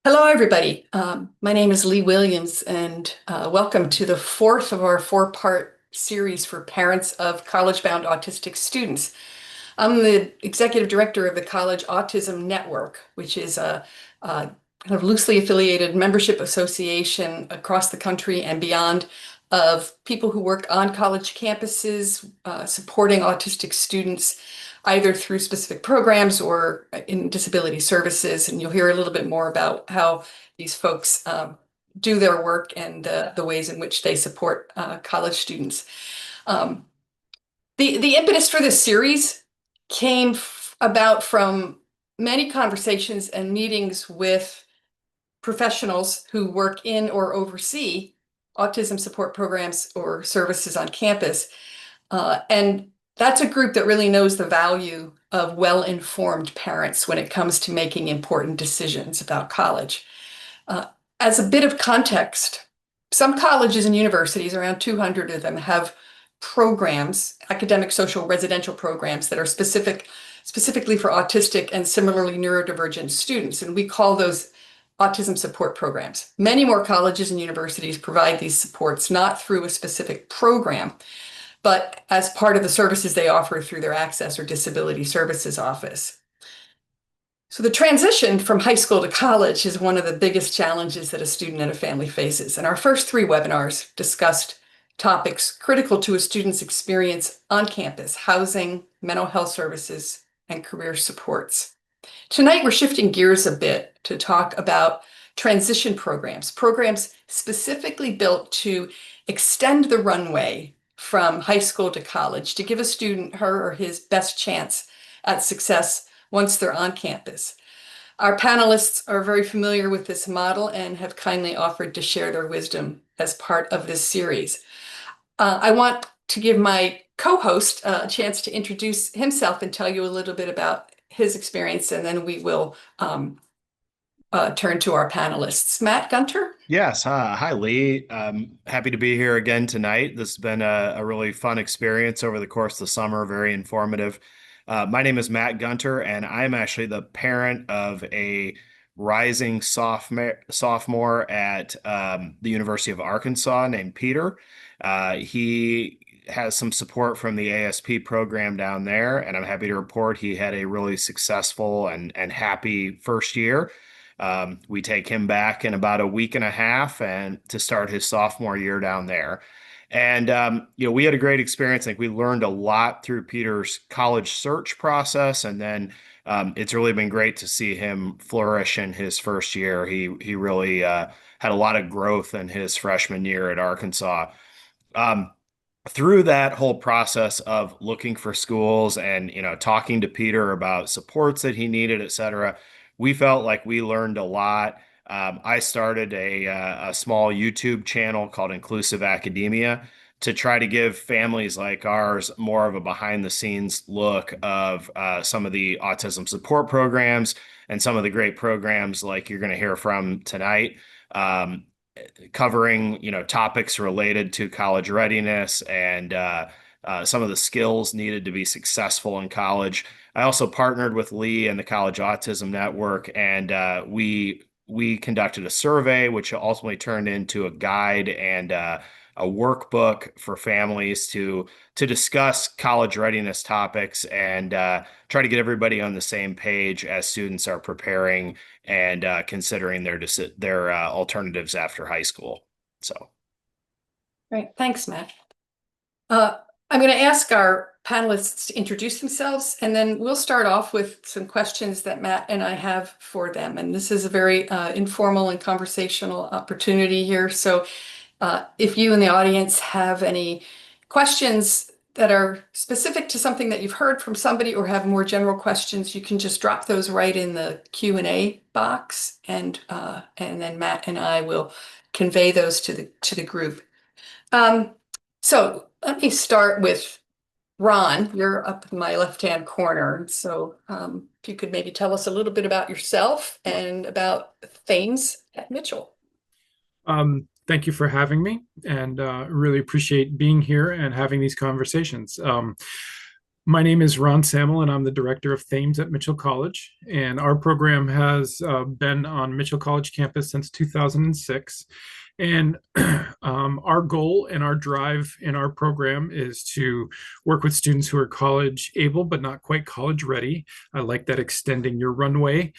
Hello, everybody. My name is Lee Williams, and welcome to the fourth of our four-part series for parents of college-bound autistic students. I'm the executive director of the College Autism Network, which is a kind of loosely affiliated membership association across the country and beyond of people who work on college campuses, supporting autistic students, either through specific programs or in disability services. And you'll hear a little bit more about how these folks do their work and the ways in which they support college students. Um, the impetus for this series came about from many conversations and meetings with professionals who work in or oversee autism support programs or services on campus. And that's a group that really knows the value of well-informed parents when it comes to making important decisions about college. Uh, as a bit of context, some colleges and universities, around 200 of them, have programs, academic, social, residential programs that are specifically for autistic and similarly neurodivergent students, and we call those autism support programs. Many more colleges and universities provide these supports not through a specific program, but as part of the services they offer through their Access or Disability Services Office. So the transition from high school to college is one of the biggest challenges that a student and a family faces. And our first three webinars discussed topics critical to a student's experience on campus: housing, mental health services, and career supports. Tonight, we're shifting gears a bit to talk about transition programs specifically built to extend the runway from high school to college to give a student her or his best chance at success once they're on campus. Our panelists are very familiar with this model and have kindly offered to share their wisdom as part of this series. I want to give my co-host a chance to introduce himself and tell you a little bit about his experience, and then we will turn to our panelists. Matt Gunter? Yes. Hi, Lee. Happy to be here again tonight. This has been a really fun experience over the course of the summer, very informative. My name is Matt Gunter, and I'm actually the parent of a rising sophomore at the University of Arkansas named Peter. He has some support from the ASP program down there, and I'm happy to report he had a really successful and happy first year. We take him back in about a week and a half and to start his sophomore year down there. And, we had a great experience. I think we learned a lot through Peter's college search process. And then it's really been great to see him flourish in his first year. He really had a lot of growth in his freshman year at Arkansas. Through that whole process of looking for schools and, talking to Peter about supports that he needed, et cetera, we felt like we learned a lot. I started a small YouTube channel called Inclusive Academia to try to give families like ours more of a behind the scenes look of some of the autism support programs and some of the great programs like you're going to hear from tonight, covering, topics related to college readiness and some of the skills needed to be successful in college. I also partnered with Lee and the College Autism Network, and we conducted a survey, which ultimately turned into a guide and a workbook for families to discuss college readiness topics and try to get everybody on the same page as students are preparing and considering their alternatives after high school. So, Great. Thanks, Matt. I'm going to ask our panelists to introduce themselves, and then we'll start off with some questions that Matt and I have for them. And this is a very informal and conversational opportunity here. So if you in the audience have any questions that are specific to something that you've heard from somebody or have more general questions, you can just drop those right in the Q&A box, and then Matt and I will convey those to the group. So let me start with Ron. You're up in my left-hand corner. So if you could maybe tell us a little bit about yourself and about Thames at Mitchell. Thank you for having me, and really appreciate being here and having these conversations. My name is Ron Samuel, and I'm the director of Thames at Mitchell College. And our program has been on Mitchell College campus since 2006. And our goal and our drive in our program is to work with students who are college able, but not quite college ready. I like that extending your runway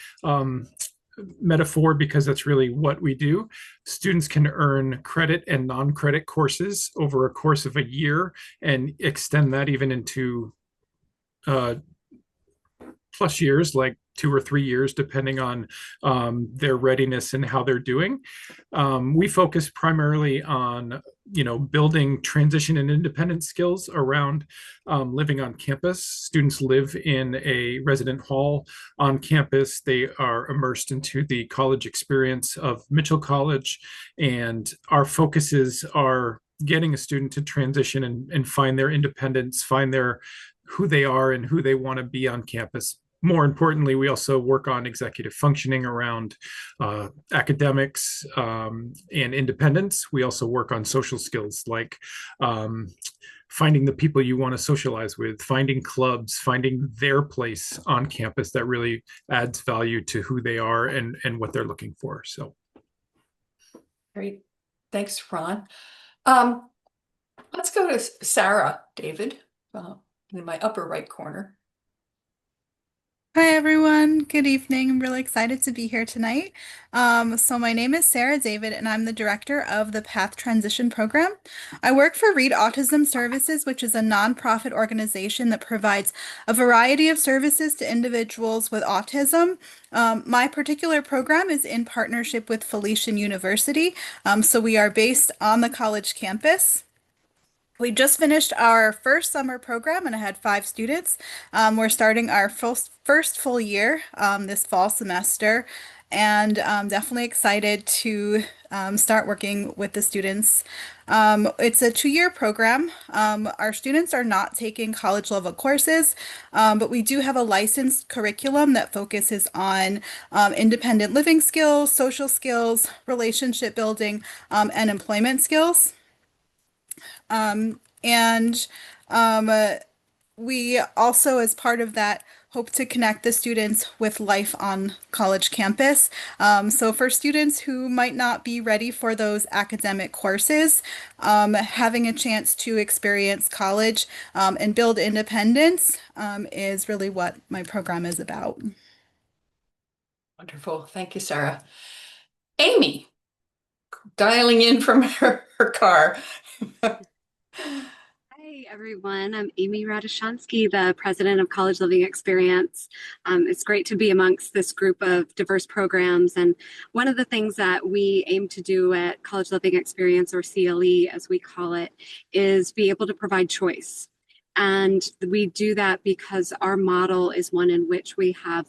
metaphor because that's really what we do. Students can earn credit and non-credit courses over a course of a year and extend that even into uh, plus years, like 2 or 3 years, depending on their readiness and how they're doing. We focus primarily on, building transition and independent skills around living on campus. Students live in a resident hall on campus. They are immersed into the college experience of Mitchell College, and our focuses are getting a student to transition and find their independence, find their who they are and who they want to be on campus. More importantly, we also work on executive functioning around academics and independence. We also work on social skills like finding the people you want to socialize with, finding clubs, finding their place on campus that really adds value to who they are and what they're looking for. So, Great. Thanks, Ron. Let's go to Sarah, David, in my upper right corner. Hi everyone, good evening. I'm really excited to be here tonight. So my name is Sarah David and I'm the director of the Path Transition program. I work for Read Autism Services, which is a nonprofit organization that provides a variety of services to individuals with autism. My particular program is in partnership with Felician University. So we are based on the college campus. We just finished our first summer program and I had 5 students. We're starting our first full year this fall semester, and definitely excited to start working with the students. It's a 2-year program. Our students are not taking college level courses, but we do have a licensed curriculum that focuses on independent living skills, social skills, relationship building, and employment skills. And we also, as part of that, hope to connect the students with life on college campus. So for students who might not be ready for those academic courses, having a chance to experience college and build independence is really what my program is about. Wonderful. Thank you, Sarah. Amy, dialing in from her car. Hi, everyone. I'm Amy Radoshansky, the president of College Living Experience. It's great to be amongst this group of diverse programs. And one of the things that we aim to do at College Living Experience, or CLE as we call it, is be able to provide choice. And we do that because our model is one in which we have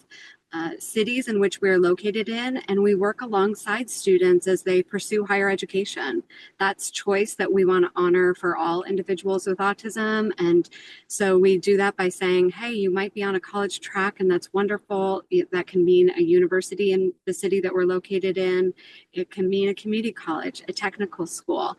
cities in which we're located in, and we work alongside students as they pursue higher education. That's choice that we want to honor for all individuals with autism. And so we do that by saying, hey, you might be on a college track, and that's wonderful. That can mean a university in the city that we're located in. It can mean a community college, a technical school,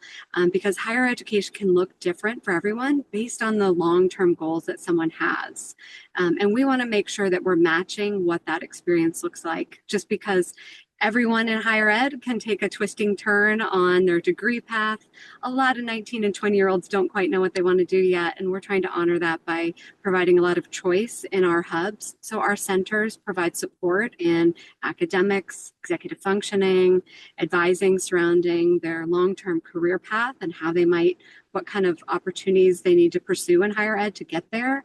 because higher education can look different for everyone based on the long-term goals that someone has. And we want to make sure that we're matching what that experience looks like, just because everyone in higher ed can take a twisting turn on their degree path. A lot of 19 and 20-year-olds don't quite know what they want to do yet, and we're trying to honor that by providing a lot of choice in our hubs. So our centers provide support in academics, executive functioning, advising surrounding their long-term career path and how they might, what kind of opportunities they need to pursue in higher ed to get there.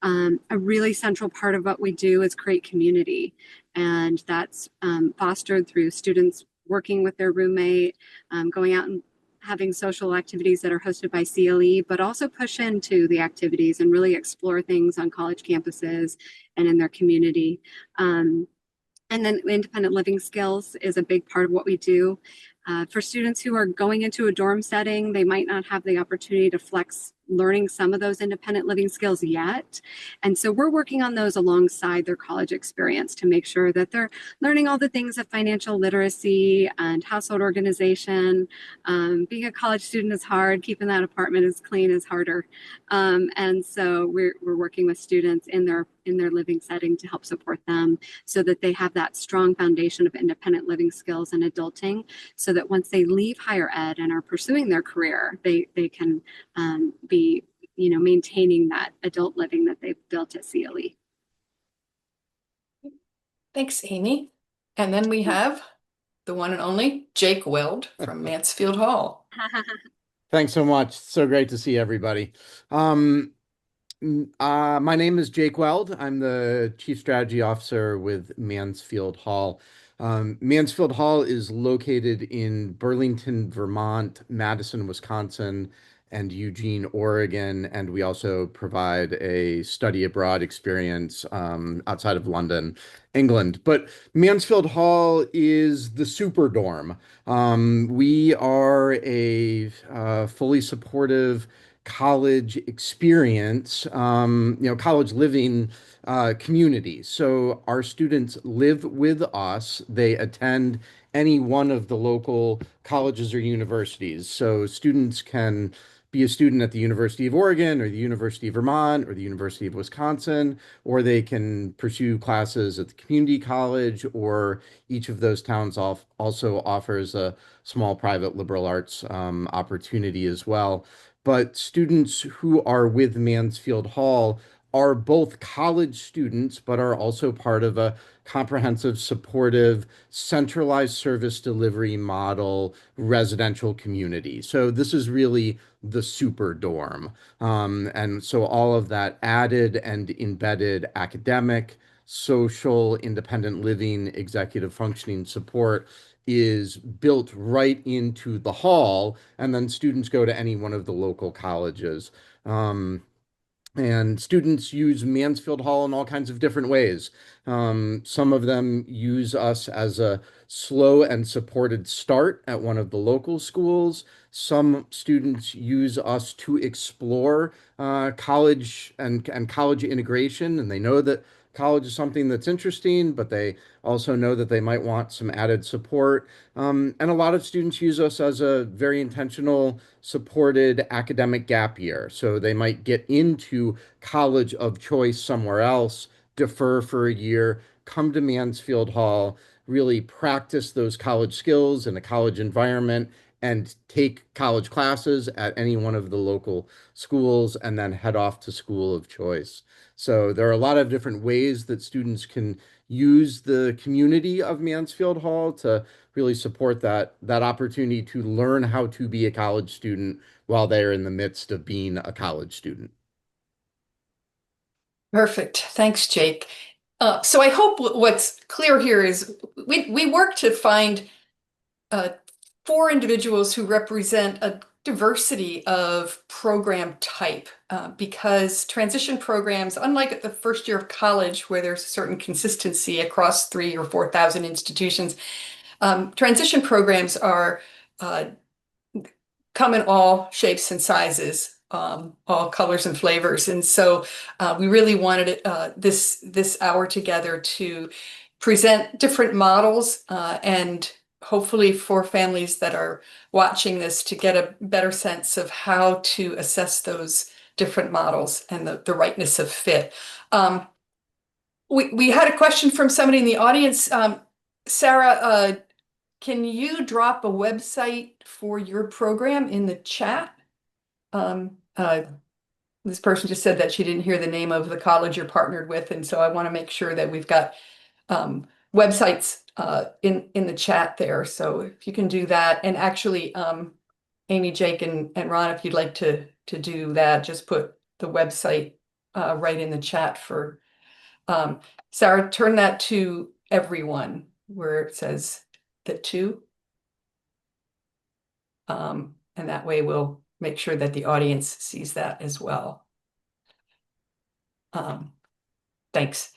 A really central part of what we do is create community, and that's fostered through students working with their roommate, going out and having social activities that are hosted by CLE, but also push into the activities and really explore things on college campuses and in their community. And then independent living skills is a big part of what we do. For students who are going into a dorm setting, they might not have the opportunity to flex learning some of those independent living skills yet. And so we're working on those alongside their college experience to make sure that they're learning all the things of financial literacy and household organization. Being a college student is hard. Keeping that apartment as clean is harder. And so we're working with students in their living setting to help support them so that they have that strong foundation of independent living skills and adulting, so that once they leave higher ed and are pursuing their career, they can be, maintaining that adult living that they've built at CLE. Thanks, Amy. And then we have the one and only Jake Weld from Mansfield Hall. Thanks so much. So great to see everybody. My name is Jake Weld. I'm the Chief Strategy Officer with Mansfield Hall. Mansfield Hall is located in Burlington, Vermont, Madison, Wisconsin, and Eugene, Oregon. And we also provide a study abroad experience outside of London, England. But Mansfield Hall is the super dorm. We are a fully supportive college experience, college living community. So our students live with us. They attend any one of the local colleges or universities. So students can be a student at the University of Oregon or the University of Vermont or the University of Wisconsin, or they can pursue classes at the community college, or each of those towns also offers a small private liberal arts opportunity as well. But students who are with Mansfield Hall are both college students, but are also part of a comprehensive, supportive, centralized service delivery model residential community. So this is really the super dorm. And so all of that added and embedded academic, social, independent living, executive functioning support is built right into the hall, and then students go to any one of the local colleges. And students use Mansfield Hall in all kinds of different ways. Some of them use us as a slow and supported start at one of the local schools. Some students use us to explore college and college integration, and they know that college is something that's interesting, but they also know that they might want some added support. And a lot of students use us as a very intentional, supported academic gap year. So they might get into college of choice somewhere else, defer for a year, come to Mansfield Hall, really practice those college skills in a college environment, and take college classes at any one of the local schools, and then head off to school of choice. So there are a lot of different ways that students can use the community of Mansfield Hall to really support that opportunity to learn how to be a college student while they're in the midst of being a college student. Perfect. Thanks, Jake. So I hope what's clear here is we work to find 4 individuals who represent a diversity of program type, because transition programs, unlike at the first year of college where there's a certain consistency across 3,000 or 4,000 institutions, transition programs are come in all shapes and sizes, all colors and flavors. And so we really wanted this hour together to present different models and hopefully for families that are watching this to get a better sense of how to assess those different models and the rightness of fit. We had a question from somebody in the audience. Sarah, can you drop a website for your program in the chat? This person just said that she didn't hear the name of the college you're partnered with, and so I want to make sure that we've got websites in the chat there. So if you can do that, and actually, Amy, Jake, and Ron, if you'd like to do that, just put the website right in the chat for Sarah. Turn that to everyone where it says the 2. And that way we'll make sure that the audience sees that as well. Thanks.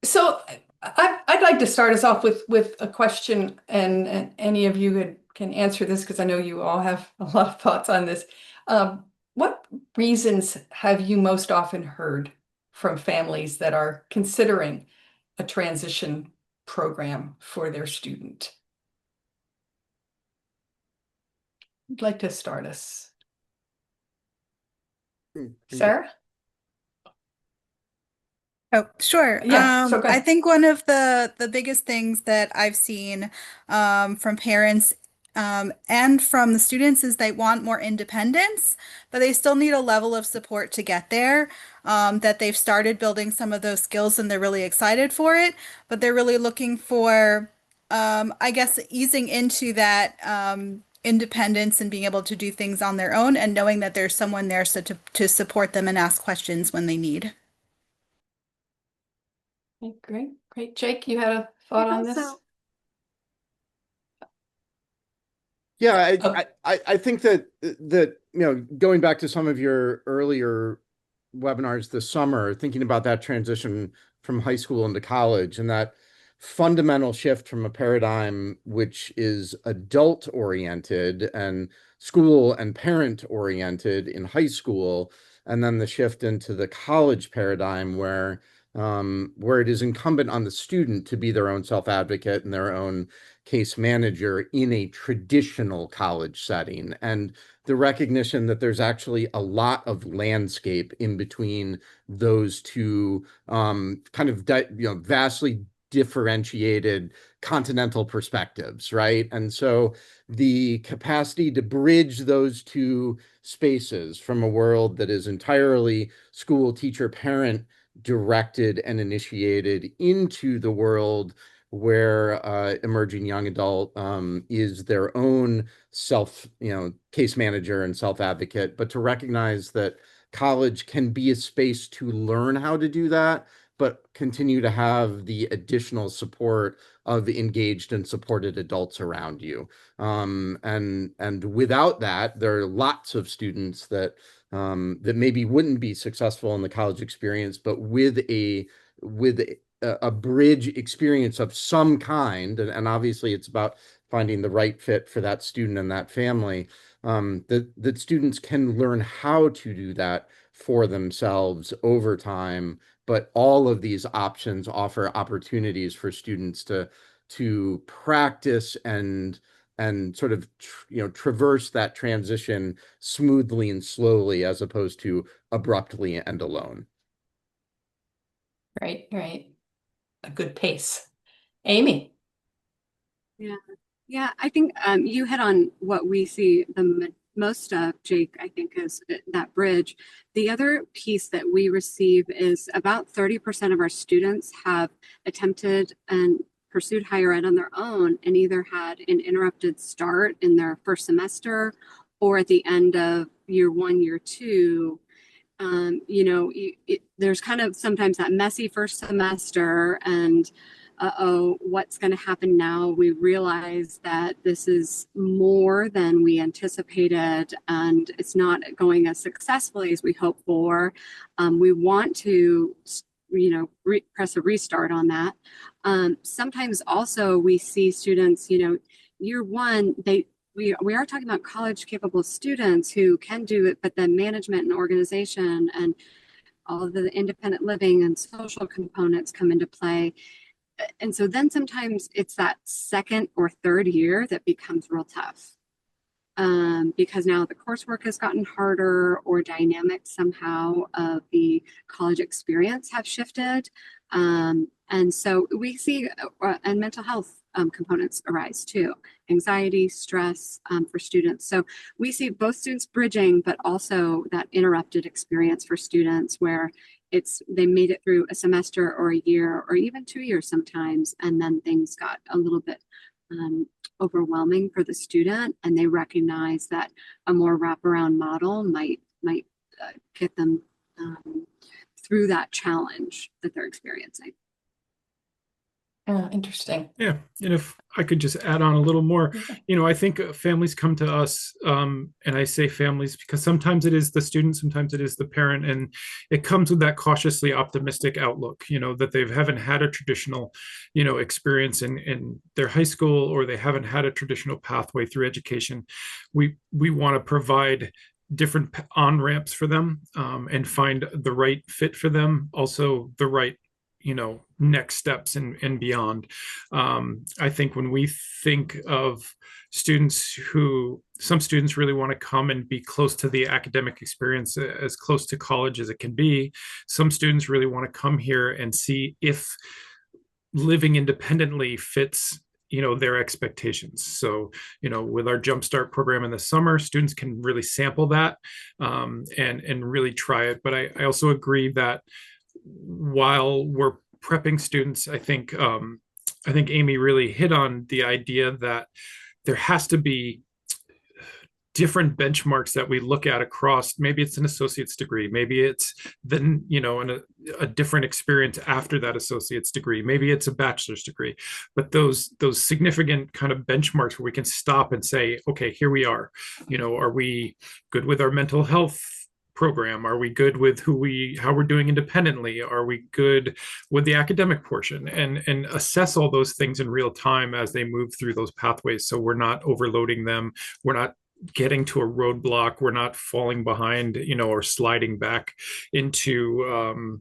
So I'd like to start us off with a question, and any of you can answer this because I know you all have a lot of thoughts on this. What reasons have you most often heard from families that are considering a transition program for their student? I'd like to start us. Sarah? Oh, sure. Yeah, so go I ahead. think one of the biggest things that I've seen from parents and from the students is they want more independence, but they still need a level of support to get there. That they've started building some of those skills and they're really excited for it, but they're really looking for, I guess, easing into that independence and being able to do things on their own and knowing that there's someone there so to support them and ask questions when they need. Okay, great, great. Jake, you had a thought Yeah, on this? so Yeah, Oh, I think that going back to some of your earlier webinars this summer, thinking about that transition from high school into college and that fundamental shift from a paradigm which is adult oriented and school and parent oriented in high school, and then the shift into the college paradigm where it is incumbent on the student to be their own self-advocate and their own case manager in a traditional college setting, and the recognition that there's actually a lot of landscape in between those two kind of vastly differentiated continental perspectives, right? And so the capacity to bridge those two spaces from a world that is entirely school, teacher, parent directed and initiated into the world where emerging young adult is their own case manager and self-advocate, but to recognize that college can be a space to learn how to do that, but continue to have the additional support of engaged and supported adults around you. And without that, there are lots of students that maybe wouldn't be successful in the college experience, but with a bridge experience of some kind, and obviously it's about finding the right fit for that student and that family, that students can learn how to do that for themselves over time. But all of these options offer opportunities for students to practice and sort of traverse that transition smoothly and slowly as opposed to abruptly and alone. right, right. A good pace. Amy? yeah, yeah, I think you hit on what we see the most of, Jake, I think, is that bridge. The other piece that we receive is about 30% of our students have attempted and pursued higher ed on their own and either had an interrupted start in their first semester or at the end of year one, year two. There's kind of sometimes that messy first semester and uh-oh, what's going to happen now? We realize that this is more than we anticipated and it's not going as successfully as we hope for. We want to, press a restart on that. Sometimes also we see students, year one, we are talking about college capable students who can do it, but then management and organization and all of the independent living and social components come into play. And so then sometimes it's that second or third year that becomes real tough because now the coursework has gotten harder or dynamics somehow of the college experience have shifted. And so we see and mental health components arise too, anxiety, stress for students. So we see both students bridging, but also that interrupted experience for students where they made it through a semester or a year or even 2 years sometimes, and then things got a little bit overwhelming for the student, and they recognize that a more wraparound model might get them through that challenge that they're experiencing. Interesting. Yeah, and if I could just add on a little more, Yeah. I think families come to us, and I say families because sometimes it is the student, sometimes it is the parent, and it comes with that cautiously optimistic outlook, that they haven't had a traditional, experience in their high school, or they haven't had a traditional pathway through education. We want to provide different on ramps for them, and find the right fit for them, also the right next steps and beyond. I think when we think of students some students really want to come and be close to the academic experience, as close to college as it can be. Some students really want to come here and see if living independently fits their expectations. So with our jumpstart program in the summer, students can really sample that, and really try it. But I also agree that while we're prepping students, I think Amy really hit on the idea that there has to be different benchmarks that we look at across. Maybe it's an associate's degree, maybe it's then a different experience after that associate's degree, maybe it's a bachelor's degree. But those significant kind of benchmarks where we can stop and say, okay, here we are. Are we good with our mental health program? Are we good with how we're doing independently? Are we good with the academic portion? And assess all those things in real time as they move through those pathways, so we're not overloading them, we're not getting to a roadblock, we're not falling behind, or sliding back into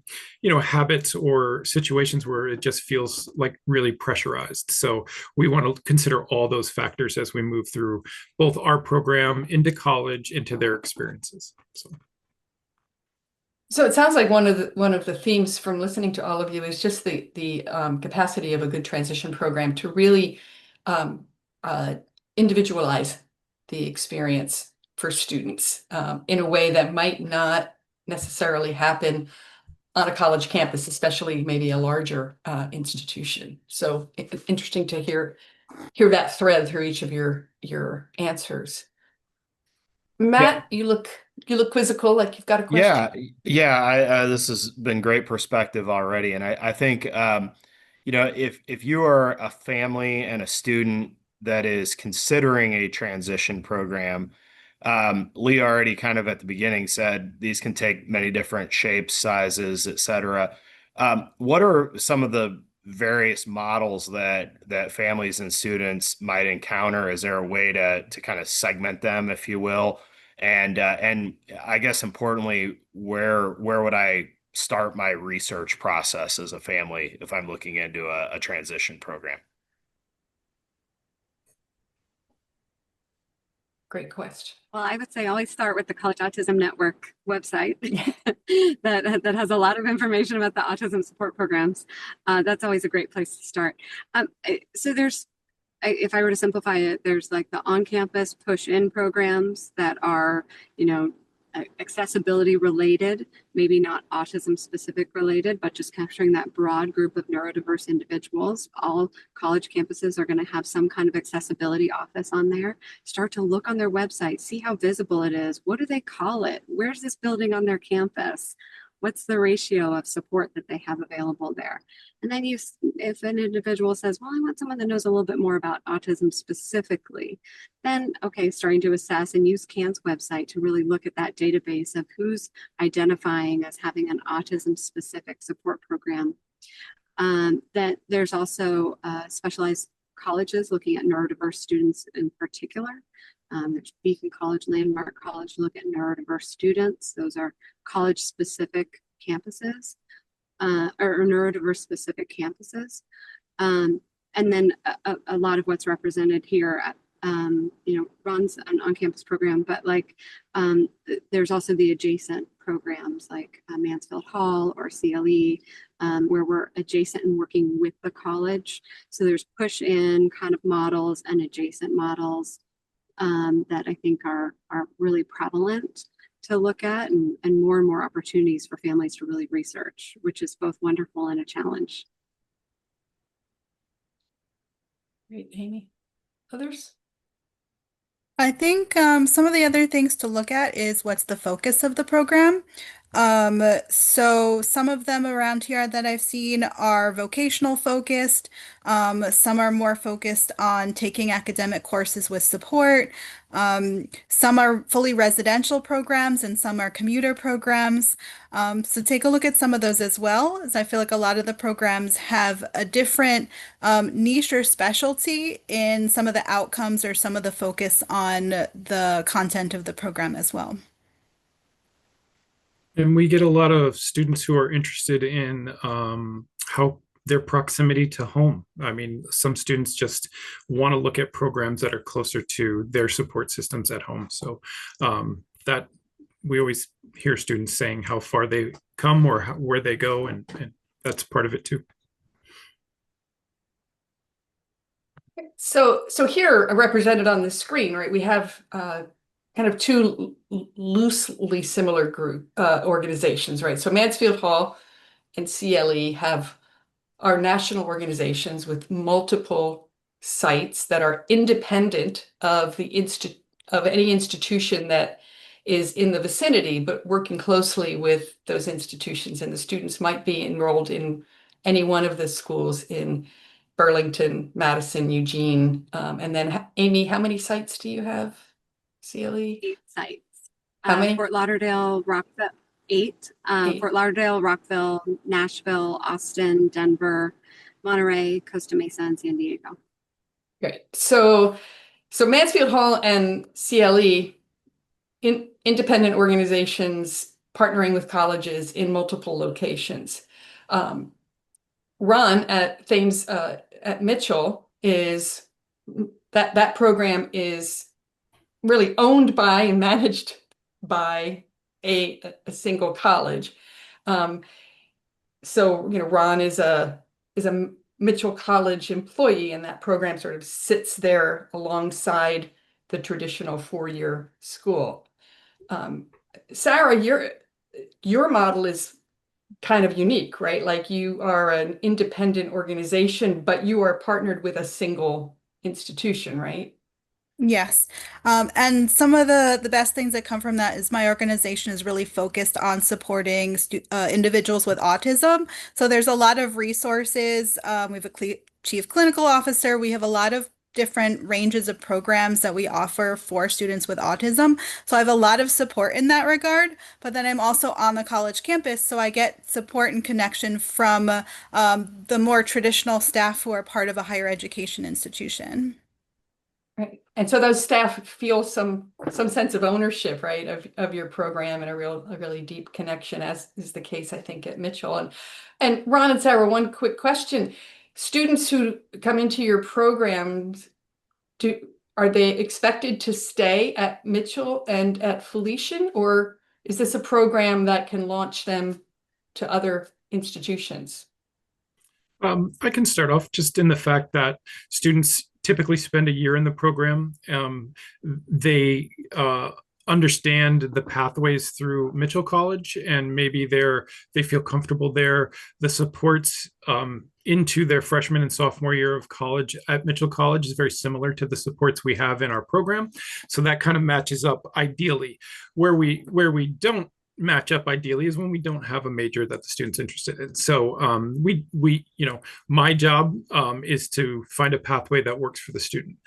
habits or situations where it just feels like really pressurized. So we want to consider all those factors as we move through both our program into college, into their experiences. So it sounds like one of the themes from listening to all of you is just the capacity of a good transition program to really individualize the experience for students in a way that might not necessarily happen on a college campus, especially maybe a larger institution. So it's interesting to hear that thread through each of your answers. Matt, you look quizzical, like you've got a question. Yeah. This has been great perspective already, and I think if you are a family and a student that is considering a transition program, Lee already kind of at the beginning said these can take many different shapes, sizes, etc. What are some of the various models that families and students might encounter? Is there a way to kind of segment them, if you will? And I guess importantly, where would I start my research process as a family if I'm looking into a transition program? Great question. Well, I would say always start with the College Autism Network website that has a lot of information about the autism support programs. That's always a great place to start. So if I were to simplify it, there's like the on-campus push-in programs that are, accessibility related, maybe not autism specific related, but just capturing that broad group of neurodiverse individuals. All college campuses are going to have some kind of accessibility office on there. Start to look on their website, see how visible it is. What do they call it? Where's this building on their campus? What's the ratio of support that they have available there? And then if an individual says, well, I want someone that knows a little bit more about autism specifically, then, okay, starting to assess and use CAN's website to really look at that database of who's identifying as having an autism specific support program. That there's also specialized colleges looking at neurodiverse students in particular. There's Beacon College, Landmark College, look at neurodiverse students. Those are college-specific campuses, or neurodiverse-specific campuses. And then a lot of what's represented here, runs an on-campus program, but there's also the adjacent programs like Mansfield Hall or CLE, where we're adjacent and working with the college. So there's push-in kind of models and adjacent models that I think are really prevalent to look at, and more opportunities for families to really research, which is both wonderful and a challenge. Great, Amy. Others? I think some of the other things to look at is what's the focus of the program. So some of them around here that I've seen are vocational focused. Some are more focused on taking academic courses with support. Some are fully residential programs and some are commuter programs. So take a look at some of those as well, as I feel like a lot of the programs have a different niche or specialty in some of the outcomes or some of the focus on the content of the program as well. And we get a lot of students who are interested in how their proximity to home. I mean, some students just want to look at programs that are closer to their support systems at home. So that we always hear students saying how far they come or where they go, and that's part of it too. So here represented on the screen, right, we have kind of two loosely similar group organizations, right? So Mansfield Hall and CLE are national organizations with multiple sites that are independent of any institution that is in the vicinity, but working closely with those institutions. And the students might be enrolled in any one of the schools in Burlington, Madison, Eugene. And then Amy, how many sites do you have? CLE? 8 sites. How many? Fort Lauderdale, Rockville, 8. 8. Fort Lauderdale, Rockville, Nashville, Austin, Denver, Monterey, Costa Mesa, and San Diego. Great. So Mansfield Hall and CLE, independent organizations partnering with colleges in multiple locations. Run at Thames at Mitchell is that program is really owned by and managed by a single college. So Ron is a Mitchell College employee, and that program sort of sits there alongside the traditional 4-year school. Sarah, your model is kind of unique, right? Like you are an independent organization, but you are partnered with a single institution, right? Yes. And some of the best things that come from that is my organization is really focused on supporting individuals with autism. So there's a lot of resources. We have a chief clinical officer. We have a lot of different ranges of programs that we offer for students with autism. So I have a lot of support in that regard, but then I'm also on the college campus, so I get support and connection from the more traditional staff who are part of a higher education institution. Right. And so those staff feel some sense of ownership, right, of your program, and a really deep connection, as is the case, I think, at Mitchell. And Ron and Sarah, one quick question. Students who come into your programs, are they expected to stay at Mitchell and at Felician, or is this a program that can launch them to other institutions? I can start off just in the fact that students typically spend a year in the program. They understand the pathways through Mitchell College, and maybe they feel comfortable there. The supports into their freshman and sophomore year of college at Mitchell College is very similar to the supports we have in our program. So that kind of matches up ideally. Where we don't match up ideally is when we don't have a major that the student's interested in. So my job is to find a pathway that works for the student.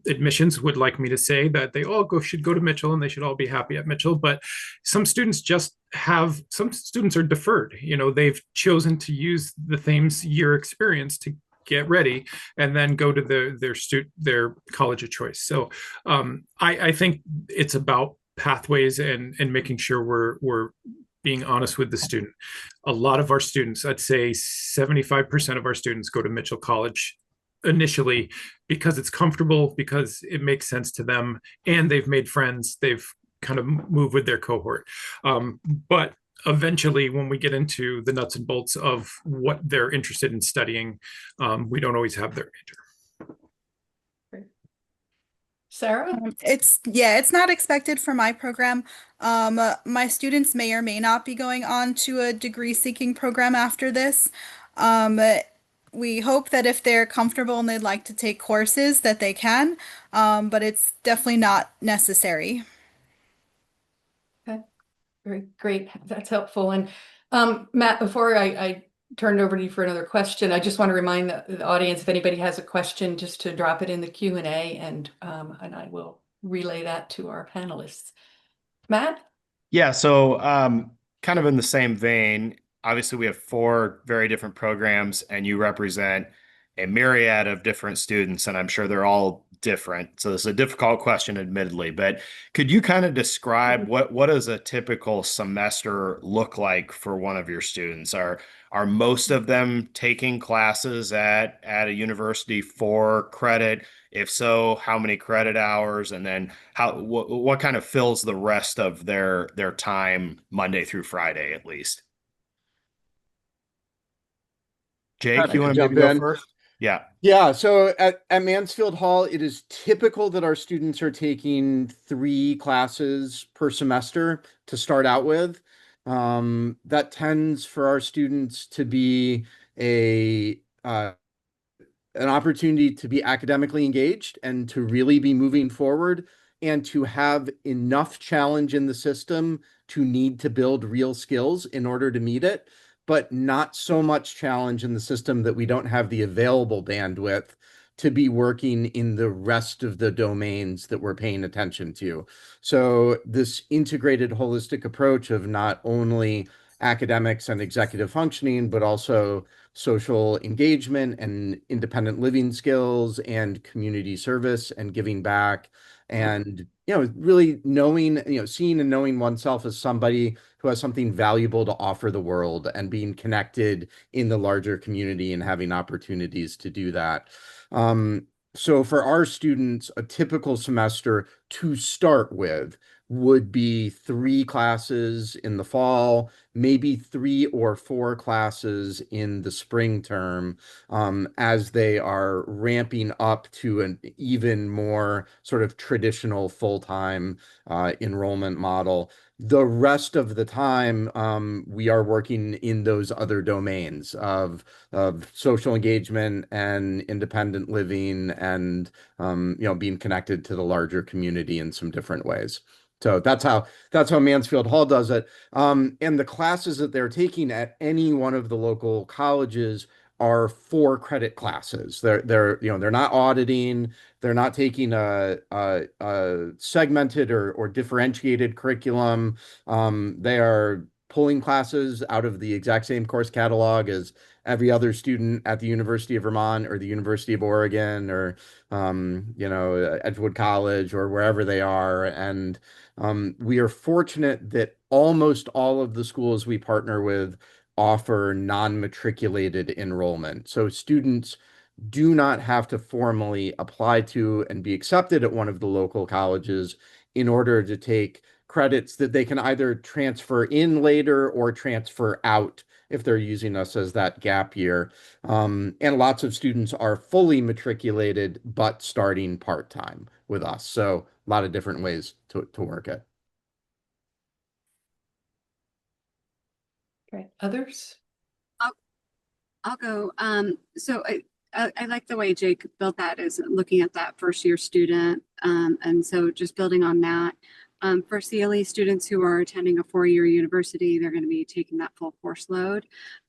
Admissions would like me to say that they all should go to Mitchell and they should all be happy at Mitchell, but some students are deferred. They've chosen to use the Thames year experience to get ready and then go to their college of choice. So I think it's about pathways and making sure we're being honest with the student. A lot of our students, I'd say 75% of our students, go to Mitchell College initially because it's comfortable, because it makes sense to them, and they've made friends. They've kind of moved with their cohort. But eventually, when we get into the nuts and bolts of what they're interested in studying, we don't always have their major. Sarah? It's not expected for my program. My students may or may not be going on to a degree seeking program after this. We hope that if they're comfortable and they'd like to take courses that they can, but it's definitely not necessary. Okay, Very great. That's helpful. And Matt, before I turn it over to you for another question, I just want to remind the audience, if anybody has a question, just to drop it in the Q&A, and I will relay that to our panelists. Matt? Yeah, so kind of in the same vein, obviously we have four very different programs, and you represent a myriad of different students, and I'm sure they're all different. So this is a difficult question, admittedly, but could you kind of describe what does a typical semester look like for one of your students? Are most of them taking classes at a university for credit? If so, how many credit hours? And then what kind of fills the rest of their time Monday through Friday, at least? Jake, I you can want to maybe jump go in. first? Yeah. Yeah, so at Mansfield Hall, it is typical that our students are taking 3 classes per semester to start out with. That tends for our students to be a an opportunity to be academically engaged and to really be moving forward and to have enough challenge in the system to need to build real skills in order to meet it, but not so much challenge in the system that we don't have the available bandwidth to be working in the rest of the domains that we're paying attention to. So this integrated holistic approach of not only academics and executive functioning, but also social engagement and independent living skills and community service and giving back, and really knowing, seeing and knowing oneself as somebody who has something valuable to offer the world and being connected in the larger community and having opportunities to do that. So for our students, a typical semester to start with would be 3 classes in the fall, maybe 3 or 4 classes in the spring term, as they are ramping up to an even more sort of traditional full-time enrollment model. The rest of the time, we are working in those other domains of social engagement and independent living and being connected to the larger community in some different ways. So that's how Mansfield Hall does it. And the classes that they're taking at any one of the local colleges are 4 credit classes. They're not auditing. They're not taking a segmented or differentiated curriculum. They are pulling classes out of the exact same course catalog as every other student at the University of Vermont or the University of Oregon or Edgewood College or wherever they are. And we are fortunate that almost all of the schools we partner with offer non-matriculated enrollment. So students do not have to formally apply to and be accepted at one of the local colleges in order to take credits that they can either transfer in later or transfer out if they're using us as that gap year. And lots of students are fully matriculated, but starting part-time with us. So a lot of different ways to work it. Great. Others? I'll go. So I like the way Jake built that, is looking at that first year student. And so just building on that, for CLE students who are attending a 4-year university, they're going to be taking that full course load.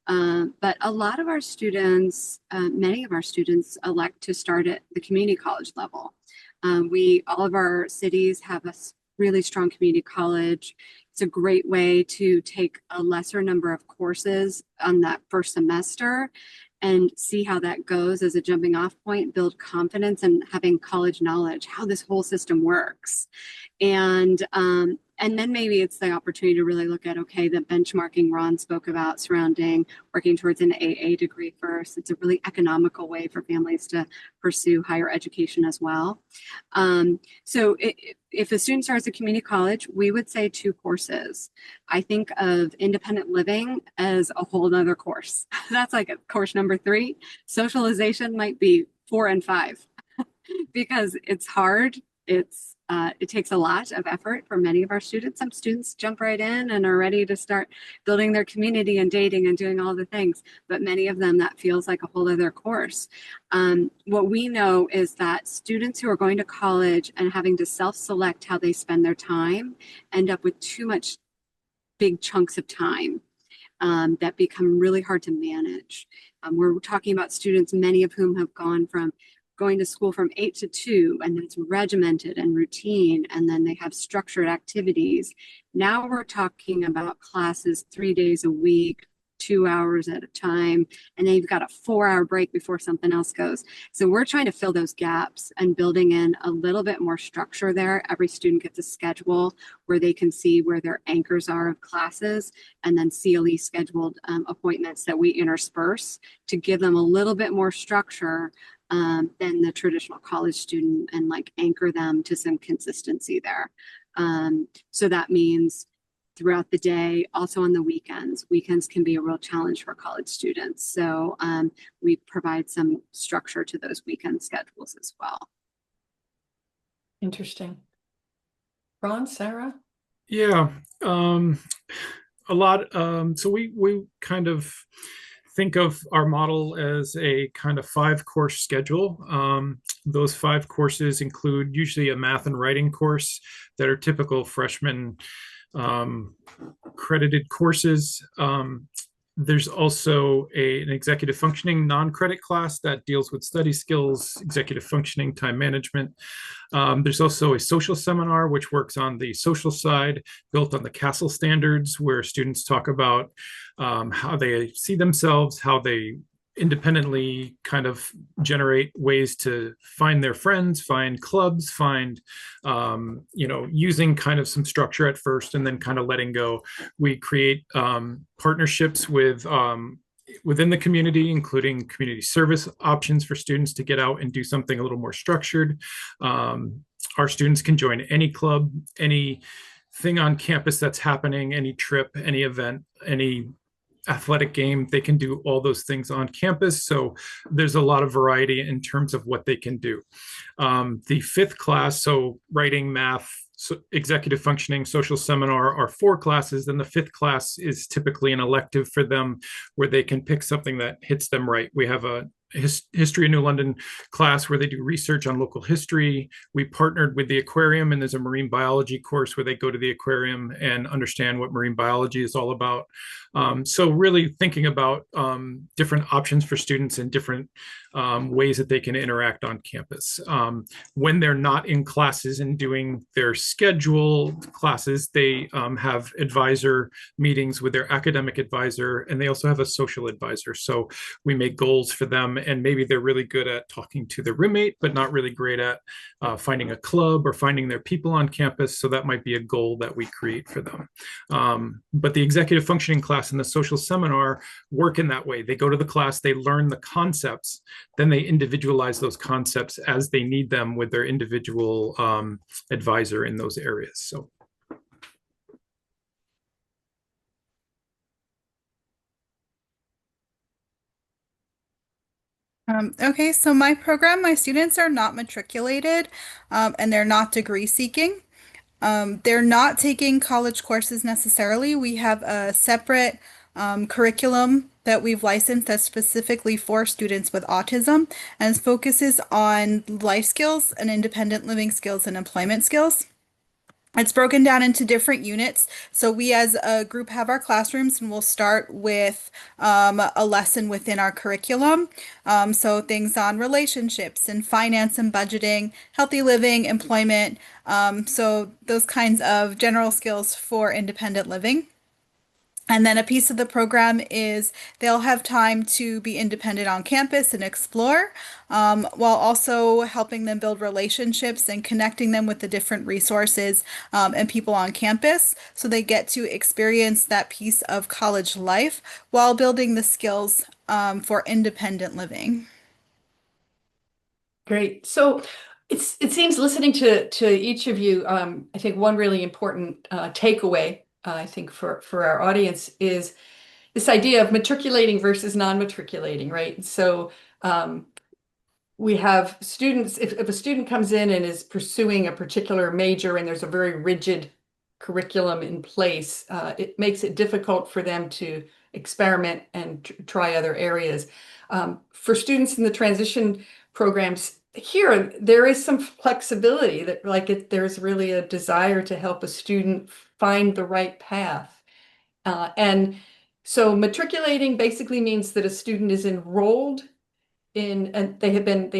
But a lot of our students, many of our students elect to start at the community college level. All of our cities have a really strong community college. It's a great way to take a lesser number of courses on that first semester and see how that goes as a jumping off point, build confidence and having college knowledge, how this whole system works. And then maybe it's the opportunity to really look at, okay, the benchmarking Ron spoke about surrounding working towards an AA degree first. It's a really economical way for families to pursue higher education as well. So if a student starts at community college, we would say 2 courses. I think of independent living as a whole nother course. That's like a course number 3. Socialization might be 4 and 5 because it's hard. It takes a lot of effort for many of our students. Some students jump right in and are ready to start building their community and dating and doing all the things. But many of them, that feels like a whole other course. What we know is that students who are going to college and having to self-select how they spend their time end up with too much big chunks of time that become really hard to manage. We're talking about students, many of whom have gone from going to school from 8 to 2, and that's regimented and routine, and then they have structured activities. Now we're talking about classes 3 days a week, 2 hours at a time, and then you've got a 4-hour break before something else goes. So we're trying to fill those gaps and building in a little bit more structure there. Every student gets a schedule where they can see where their anchors are of classes, and then CLE scheduled appointments that we intersperse to give them a little bit more structure than the traditional college student, and like anchor them to some consistency there. So that means throughout the day, also on the weekends. Weekends can be a real challenge for college students. So we provide some structure to those weekend schedules as well. Interesting. Ron, Sarah? Yeah, a lot. So we kind of think of our model as a kind of 5-course schedule. Those 5 courses include usually a math and writing course that are typical freshman credited courses. There's also an executive functioning non-credit class that deals with study skills, executive functioning, time management. There's also a social seminar, which works on the social side, built on the CASEL standards, where students talk about how they see themselves, how they independently kind of generate ways to find their friends, find clubs, find, using kind of some structure at first and then kind of letting go. We create partnerships with within the community, including community service options for students to get out and do something a little more structured. Our students can join any club, any thing on campus that's happening, any trip, any event, any athletic game. They can do all those things on campus. So there's a lot of variety in terms of what they can do. The 5th class, so writing, math, executive functioning, social seminar, are 4 classes. Then the 5th class is typically an elective for them where they can pick something that hits them right. We have a history of New London class where they do research on local history. We partnered with the aquarium, and there's a marine biology course where they go to the aquarium and understand what marine biology is all about. So really thinking about different options for students and different ways that they can interact on campus. When they're not in classes and doing their scheduled classes, they have advisor meetings with their academic advisor, and they also have a social advisor. So we make goals for them, and maybe they're really good at talking to their roommate, but not really great at finding a club or finding their people on campus. So that might be a goal that we create for them. But the executive functioning class and the social seminar work in that way. They go to the class, they learn the concepts, then they individualize those concepts as they need them with their individual advisor in those areas. So. Okay, so my program, my students are not matriculated and they're not degree seeking. They're not taking college courses necessarily. We have a separate curriculum that we've licensed that's specifically for students with autism and focuses on life skills and independent living skills and employment skills. It's broken down into different units. So we as a group have our classrooms, and we'll start with a lesson within our curriculum. So things on relationships and finance and budgeting, healthy living, employment. So those kinds of general skills for independent living. And then a piece of the program is they'll have time to be independent on campus and explore, while also helping them build relationships and connecting them with the different resources and people on campus. So they get to experience that piece of college life while building the skills for independent living. Great. So it seems, listening to each of you, I think one really important takeaway, I think for our audience, is this idea of matriculating versus non-matriculating, right? So we have students, if a student comes in and is pursuing a particular major and there's a very rigid curriculum in place, it makes it difficult for them to experiment and try other areas. For students in the transition programs, here there is some flexibility that, there's really a desire to help a student find the right path. And so matriculating basically means that a student is enrolled in, and they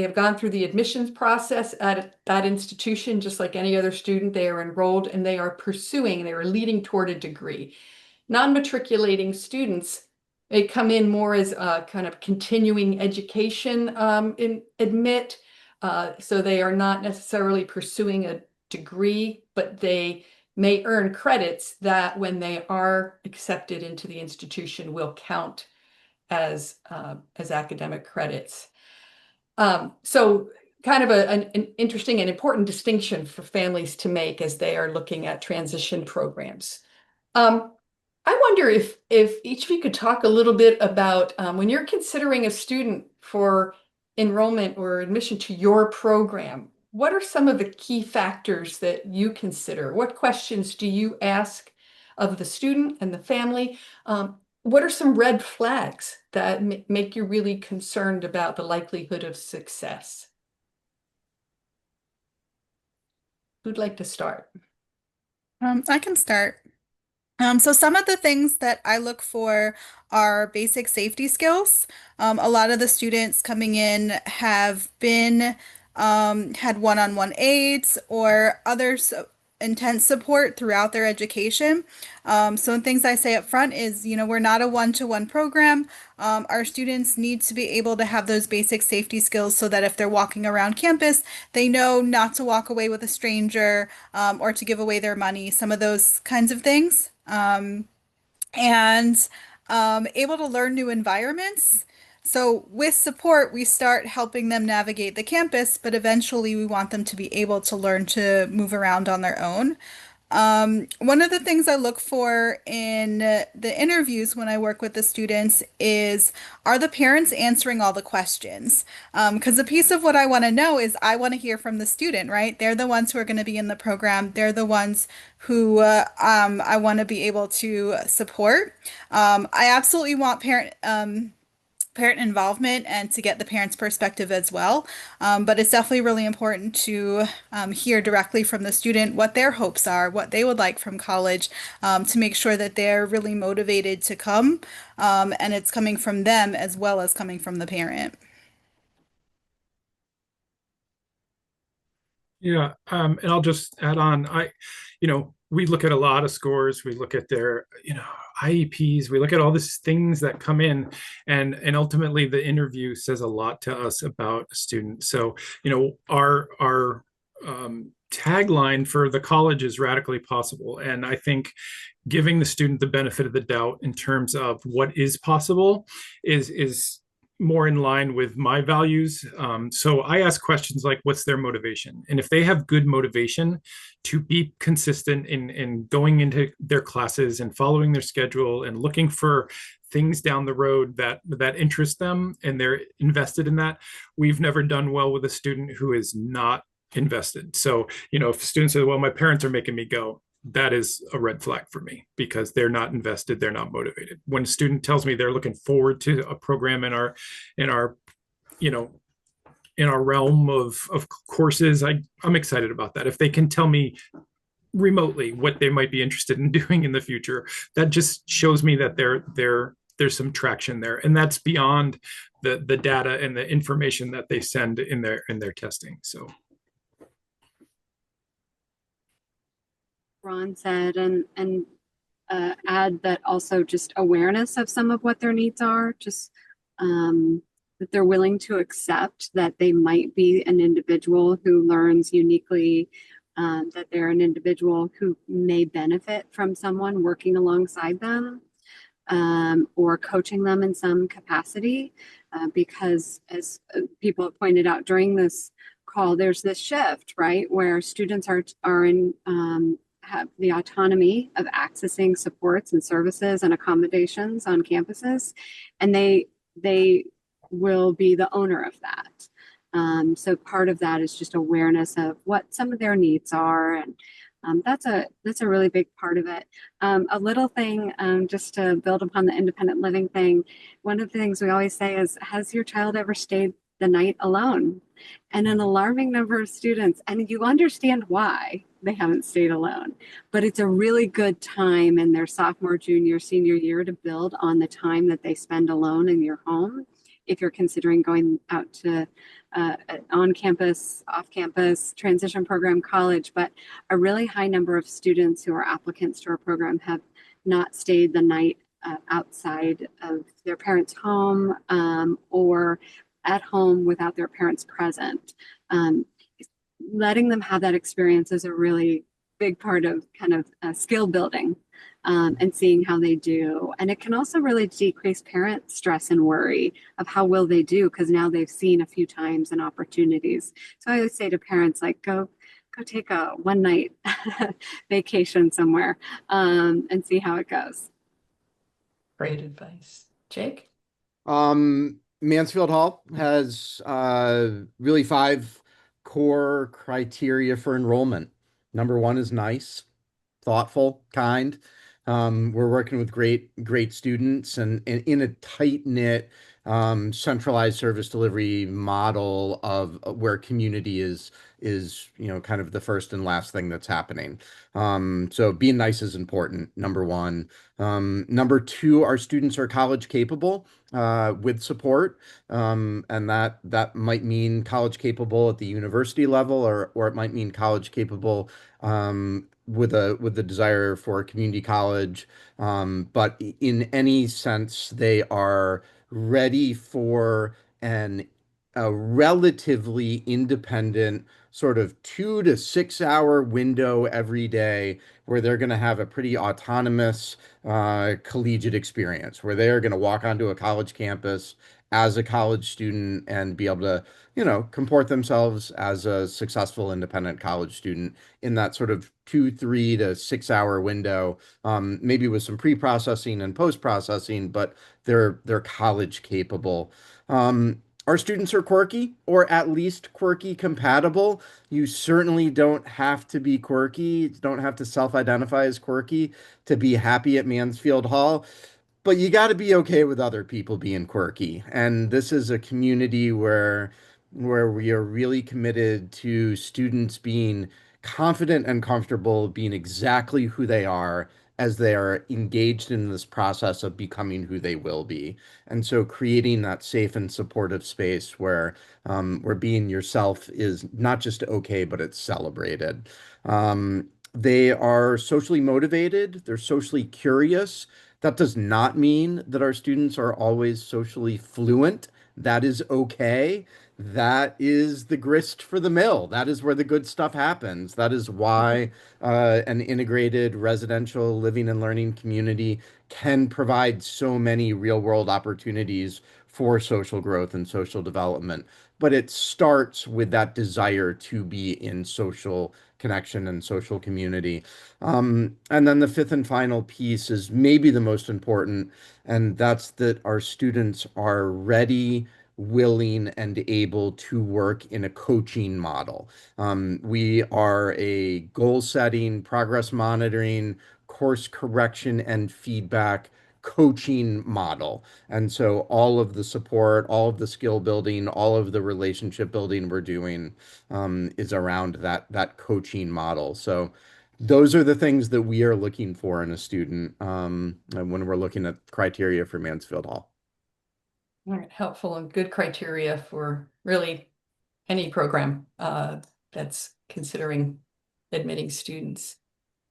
have gone through the admissions process at that institution, just like any other student. They are enrolled and they are leading toward a degree. Non-matriculating students, they come in more as a kind of continuing education admit. So they are not necessarily pursuing a degree, but they may earn credits that when they are accepted into the institution will count as academic credits. So kind of an interesting and important distinction for families to make as they are looking at transition programs. I wonder if each of you could talk a little bit about when you're considering a student for enrollment or admission to your program, what are some of the key factors that you consider? What questions do you ask of the student and the family? What are some red flags that make you really concerned about the likelihood of success? Who'd like to start? I can start. So some of the things that I look for are basic safety skills. A lot of the students coming in have been had one-on-one aids or other intense support throughout their education. So things I say up front is, we're not a one-to-one program. Our students need to be able to have those basic safety skills so that if they're walking around campus, they know not to walk away with a stranger or to give away their money, some of those kinds of things. And able to learn new environments. So with support, we start helping them navigate the campus, but eventually we want them to be able to learn to move around on their own. One of the things I look for in the interviews when I work with the students is, are the parents answering all the questions? Because a piece of what I want to know is I want to hear from the student, right? They're the ones who are going to be in the program. They're the ones who I want to be able to support. I absolutely want parent involvement and to get the parents' perspective as well. But it's definitely really important to hear directly from the student what their hopes are, what they would like from college, to make sure that they're really motivated to come, and it's coming from them as well as coming from the parent. Yeah, and I'll just add on. We look at a lot of scores. We look at their, IEPs. We look at all these things that come in, and ultimately the interview says a lot to us about a student. So, our tagline for the college is radically possible, and I think giving the student the benefit of the doubt in terms of what is possible is more in line with my values. So I ask questions like, what's their motivation? And if they have good motivation to be consistent in going into their classes and following their schedule and looking for things down the road that interest them and they're invested in that, we've never done well with a student who is not invested. So, if students say, well, my parents are making me go, that is a red flag for me because they're not invested, they're not motivated. When a student tells me they're looking forward to a program in our realm of courses, I'm excited about that. If they can tell me remotely what they might be interested in doing in the future, that just shows me that there's some traction there, and that's beyond the data and the information that they send in their testing. So Ron said, and add that also just awareness of some of what their needs are, just that they're willing to accept that they might be an individual who learns uniquely, that they're an individual who may benefit from someone working alongside them, or coaching them in some capacity, because as people have pointed out during this call, there's this shift, right, where students are in have the autonomy of accessing supports and services and accommodations on campuses, and they will be the owner of that. So part of that is just awareness of what some of their needs are, and that's a really big part of it. A little thing, just to build upon the independent living thing, one of the things we always say is, has your child ever stayed the night alone. And an alarming number of students, and you understand why they haven't stayed alone, but it's a really good time in their sophomore, junior, senior year to build on the time that they spend alone in your home. If you're considering going out to on campus, off campus, transition program, college, but a really high number of students who are applicants to our program have not stayed the night outside of their parents' home or at home without their parents present. Letting them have that experience is a really big part of kind of skill building and seeing how they do. And it can also really decrease parent stress and worry of how will they do, because now they've seen a few times and opportunities. So I always say to parents, like, go take a one night vacation somewhere and see how it goes. Great advice. Jake? Mansfield Hall has really 5 core criteria for enrollment. Number 1 is nice, thoughtful, kind. We're working with great students and in a tight-knit centralized service delivery model of where community is kind of the first and last thing that's happening. So being nice is important, number 1. Number 2, our students are college capable with support, and that might mean college capable at the university level, or it might mean college capable with the desire for a community college. But in any sense, they are ready for a relatively independent sort of 2 to 6 hour window every day where they're going to have a pretty autonomous collegiate experience, where they're going to walk onto a college campus as a college student and be able to, comport themselves as a successful independent college student in that sort of 2, 3 to 6 hour window, maybe with some pre-processing and post-processing, but they're college capable. Our students are quirky, or at least quirky compatible. You certainly don't have to be quirky, don't have to self-identify as quirky to be happy at Mansfield Hall, but you got to be okay with other people being quirky. And this is a community where we are really committed to students being confident and comfortable being exactly who they are as they are engaged in this process of becoming who they will be. And so creating that safe and supportive space where being yourself is not just okay, but it's celebrated. They are socially motivated. They're socially curious. That does not mean that our students are always socially fluent. That is okay. That is the grist for the mill. That is where the good stuff happens. That is why an integrated residential living and learning community can provide so many real world opportunities for social growth and social development. But it starts with that desire to be in social connection and social community. And then the fifth and final piece is maybe the most important, and that's that our students are ready, willing, and able to work in a coaching model. We are a goal setting, progress monitoring, course correction, and feedback coaching model. And so all of the support, all of the skill building, all of the relationship building we're doing is around that coaching model. So those are the things that we are looking for in a student when we're looking at criteria for Mansfield Hall. All right, helpful and good criteria for really any program that's considering admitting students.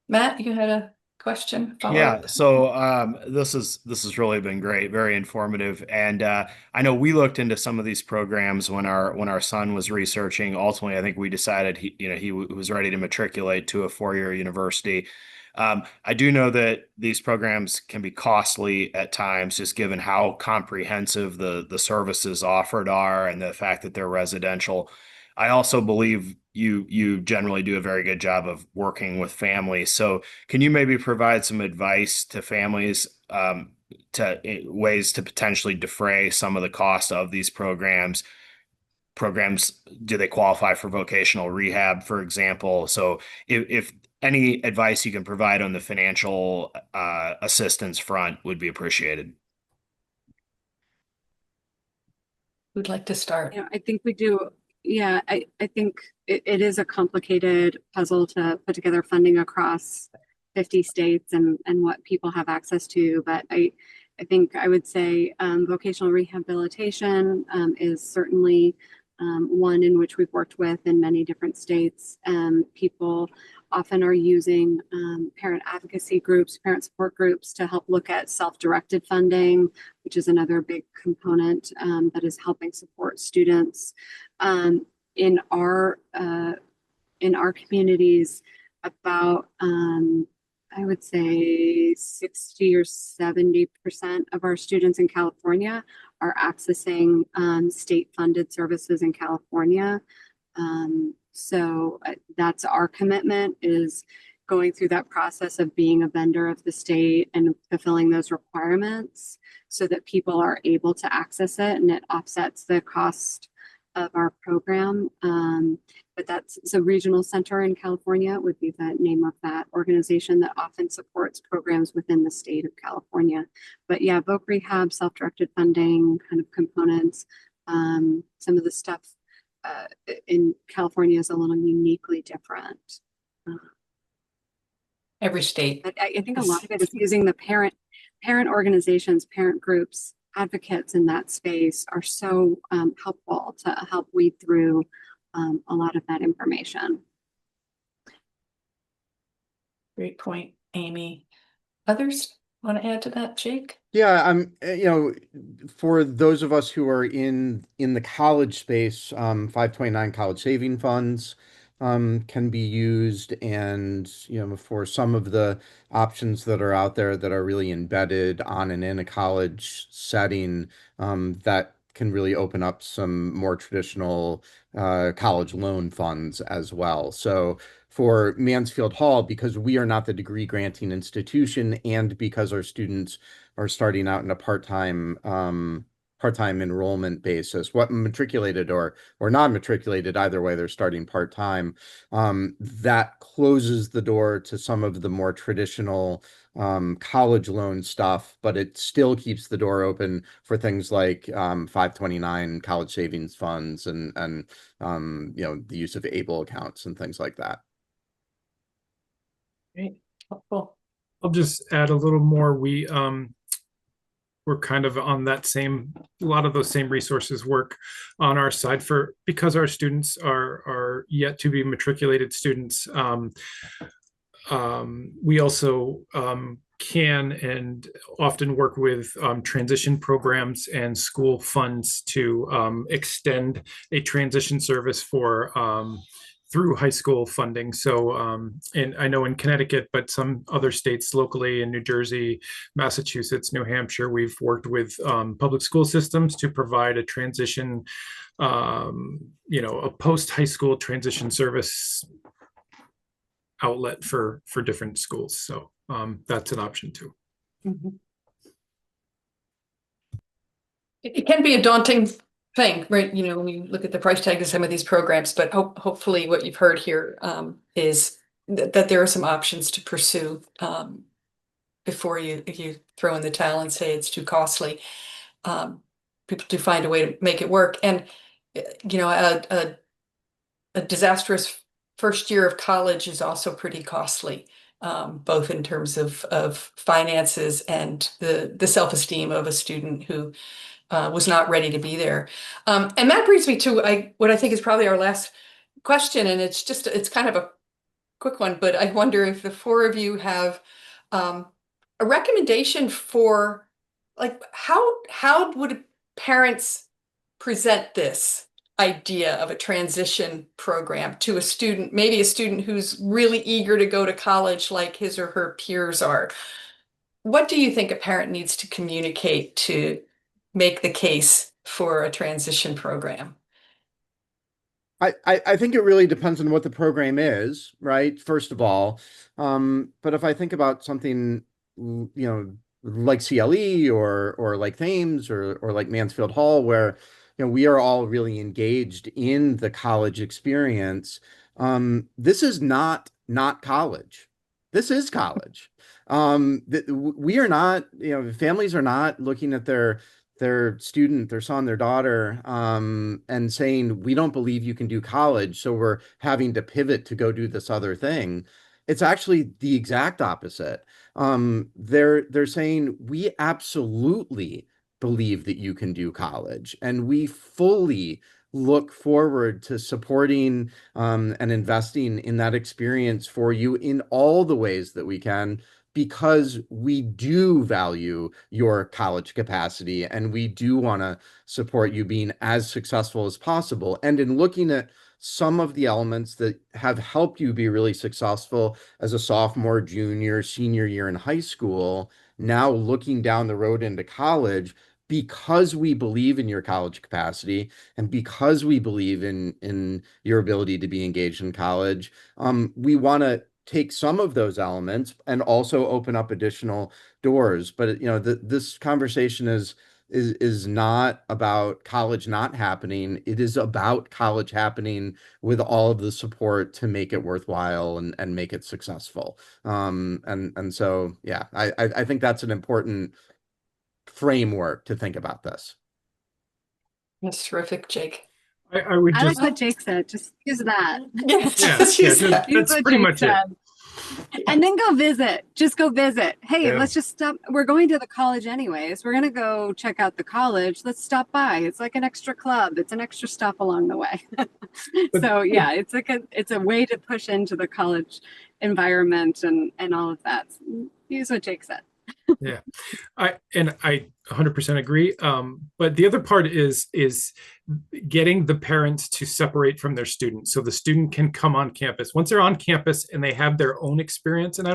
Matt, you had a question, follow-up? Yeah, so this has really been great, very informative, and I know we looked into some of these programs when our son was researching. Ultimately, I think we decided he was ready to matriculate to a 4-year university. I do know that these programs can be costly at times, just given how comprehensive the services offered are and the fact that they're residential. I also believe you generally do a very good job of working with families. So can you maybe provide some advice to families to ways to potentially defray some of the cost of these programs? Do they qualify for vocational rehab, for example? So if any advice you can provide on the financial assistance front would be appreciated. Who'd like to start? I think we do. Yeah, I think it is a complicated puzzle to put together funding across 50 states and what people have access to. But I think I would say vocational rehabilitation is certainly one in which we've worked with in many different states. People often are using parent advocacy groups, parent support groups to help look at self-directed funding, which is another big component that is helping support students. In our communities, about I would say 60 or 70% of our students in California are accessing state-funded services in California. So that's our commitment, is going through that process of being a vendor of the state and fulfilling those requirements so that people are able to access it, and it offsets the cost of our program. But that's a regional center in California would be the name of that organization that often supports programs within the state of California. But yeah, voc rehab, self-directed funding kind of components. Some of the stuff in California is a little uniquely different. Every state. But I think a lot of it is using the parent organizations, parent groups, advocates in that space are so helpful to help weed through a lot of that information. Great point, Amy. Others want to add to that, Jake? Yeah, for those of us who are in the college space, 529 college saving funds can be used, and for some of the options that are out there that are really embedded on and in a college setting, that can really open up some more traditional college loan funds as well. So for Mansfield Hall, because we are not the degree granting institution, and because our students are starting out in a part-time enrollment basis, what matriculated or non-matriculated, either way, they're starting part-time, that closes the door to some of the more traditional college loan stuff, but it still keeps the door open for things like 529 college savings funds and the use of ABLE accounts and things like that. Great, helpful. I'll just add a little more. We're kind of on that a lot of those same resources work on our side because our students are yet to be matriculated students. We also can and often work with transition programs and school funds to extend a transition service through high school funding. So, and I know in Connecticut, but some other states locally in New Jersey, Massachusetts, New Hampshire, we've worked with public school systems to provide a transition, a post-high school transition service outlet for different schools. So that's an option too. Mm-hmm. It can be a daunting thing, right? When you look at the price tag of some of these programs, but hopefully what you've heard here is that there are some options to pursue before you throw in the towel and say it's too costly. People do find a way to make it work. And, a disastrous first year of college is also pretty costly, both in terms of finances and the self-esteem of a student who was not ready to be there. And that brings me to what I think is probably our last question, and it's kind of a quick one, but I wonder if the four of you have a recommendation for, like, how would parents present this idea of a transition program to a student, maybe a student who's really eager to go to college like his or her peers are? What do you think a parent needs to communicate to make the case for a transition program? I think it really depends on what the program is, right? First of all, but if I think about something, like CLE or like Thames or like Mansfield Hall, where we are all really engaged in the college experience. This is not college. This is college. We are not, families are not looking at their their student, their son, their daughter, and saying, we don't believe you can do college, so we're having to pivot to go do this other thing. It's actually the exact opposite. They're saying, we absolutely believe that you can do college, and we fully look forward to supporting and investing in that experience for you in all the ways that we can, because we do value your college capacity and we do want to support you being as successful as possible. And in looking at some of the elements that have helped you be really successful as a sophomore, junior, senior year in high school, now looking down the road into college, because we believe in your college capacity and because we believe in your ability to be engaged in college, we want to take some of those elements and also open up additional doors. But this conversation is not about college not happening. It is about college happening with all of the support to make it worthwhile and make it successful. And so yeah, I think that's an important framework to think about this. That's terrific, Jake. I would I like just, what Jake said. Just use that. that's pretty much it. And then go visit. Just go visit. Hey, Yeah. let's just stop. We're going to the college anyways. We're going to go check out the college. Let's stop by. It's like an extra club. It's an extra stop along the way. So yeah, it's a way to push into the college environment and all of that. Use what Jake said. Yeah, I 100% agree. But the other part is getting the parents to separate from their students, so the student can come on campus. Once they're on campus and they have their own experience, and I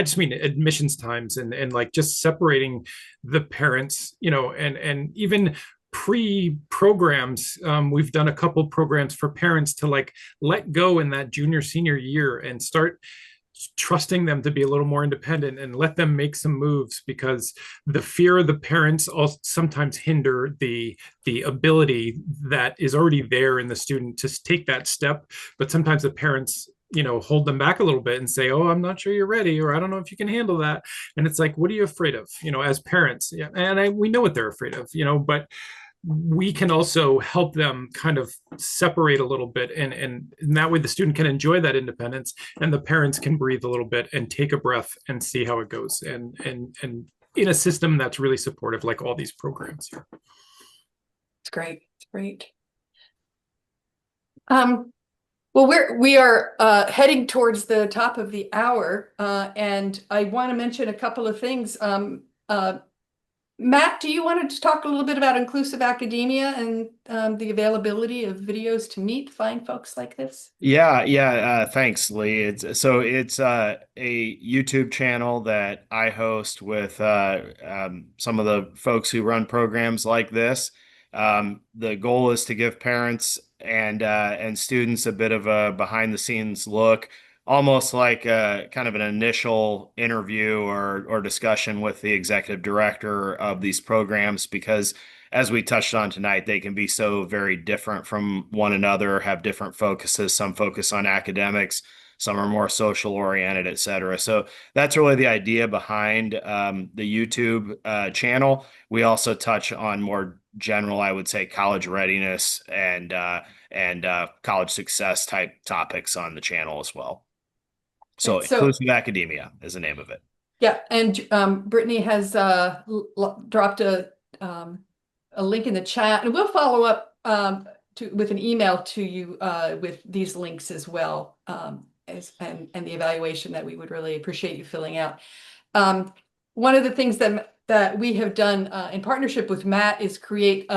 just mean admissions times and like just separating the parents, and even pre-programs. We've done a couple programs for parents to like let go in that junior senior year and start trusting them to be a little more independent and let them make some moves, because the fear of the parents also sometimes hinder the ability that is already there in the student to take that step. But sometimes the parents hold them back a little bit and say, oh, I'm not sure you're ready, or I don't know if you can handle that. And it's like, what are you afraid of, as parents? Yeah, and we know what they're afraid of, but we can also help them kind of separate a little bit, and that way the student can enjoy that independence and the parents can breathe a little bit and take a breath and see how it goes, and in a system that's really supportive, like all these programs here. It's great. It's great. Well, we are heading towards the top of the hour, and I want to mention a couple of things. Matt, do you want to talk a little bit about inclusive academia and the availability of videos to meet fine folks like this? Yeah. Thanks, Lee. It's a YouTube channel that I host with some of the folks who run programs like this. The goal is to give parents and students a bit of a behind the scenes look, almost like kind of an initial interview or discussion with the executive director of these programs, because as we touched on tonight, they can be so very different from one another, have different focuses. Some focus on academics, some are more social oriented, et cetera. So that's really the idea behind the YouTube channel. We also touch on more general, I would say, college readiness and college success type topics on the channel as well. So inclusive academia is the name of it. Yeah, and Brittany has dropped a link in the chat, and we'll follow up with an email to you with these links as well, and the evaluation that we would really appreciate you filling out. One of the things that we have done in partnership with Matt is create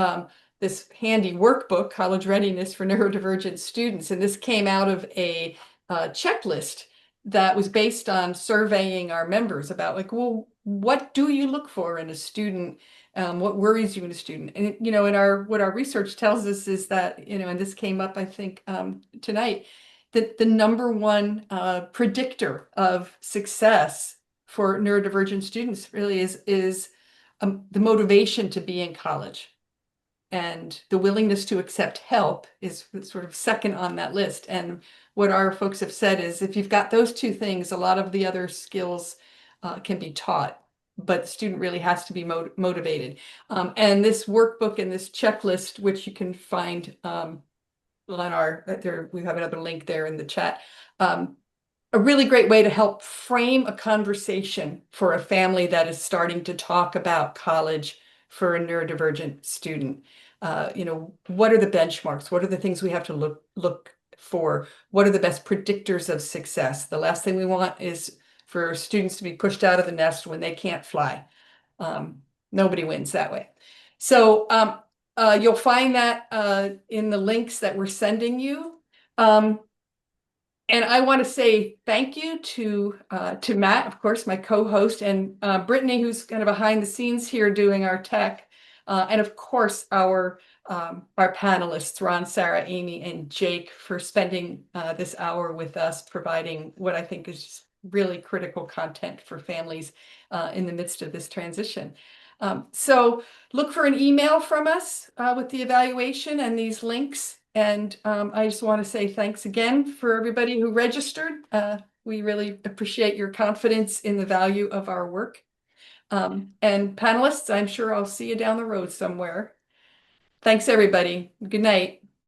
this handy workbook, College Readiness for Neurodivergent Students, and this came out of a checklist that was based on surveying our members about, like, well, what do you look for in a student? What worries you in a student? And in what our research tells us is that, and this came up, I think, tonight, that the number one predictor of success for neurodivergent students really is the motivation to be in college. And the willingness to accept help is sort of second on that list. And what our folks have said is, if you've got those two things, a lot of the other skills can be taught. but the student really has to be motivated. And this workbook and this checklist, which you can find on we have another link there in the chat. A really great way to help frame a conversation for a family that is starting to talk about college for a neurodivergent student. What are the benchmarks? What are the things we have to look for? What are the best predictors of success? The last thing we want is for students to be pushed out of the nest when they can't fly. Nobody wins that way. So you'll find that in the links that we're sending you. And I want to say thank you to Matt, of course, my co-host, and Brittany, who's kind of behind the scenes here doing our tech, and of course our panelists, Ron, Sarah, Amy, and Jake, for spending this hour with us, providing what I think is just really critical content for families in the midst of this transition. So look for an email from us with the evaluation and these links. And I just want to say thanks again for everybody who registered. We really appreciate your confidence in the value of our work. And panelists, I'm sure I'll see you down the road somewhere. Thanks, everybody. Good night.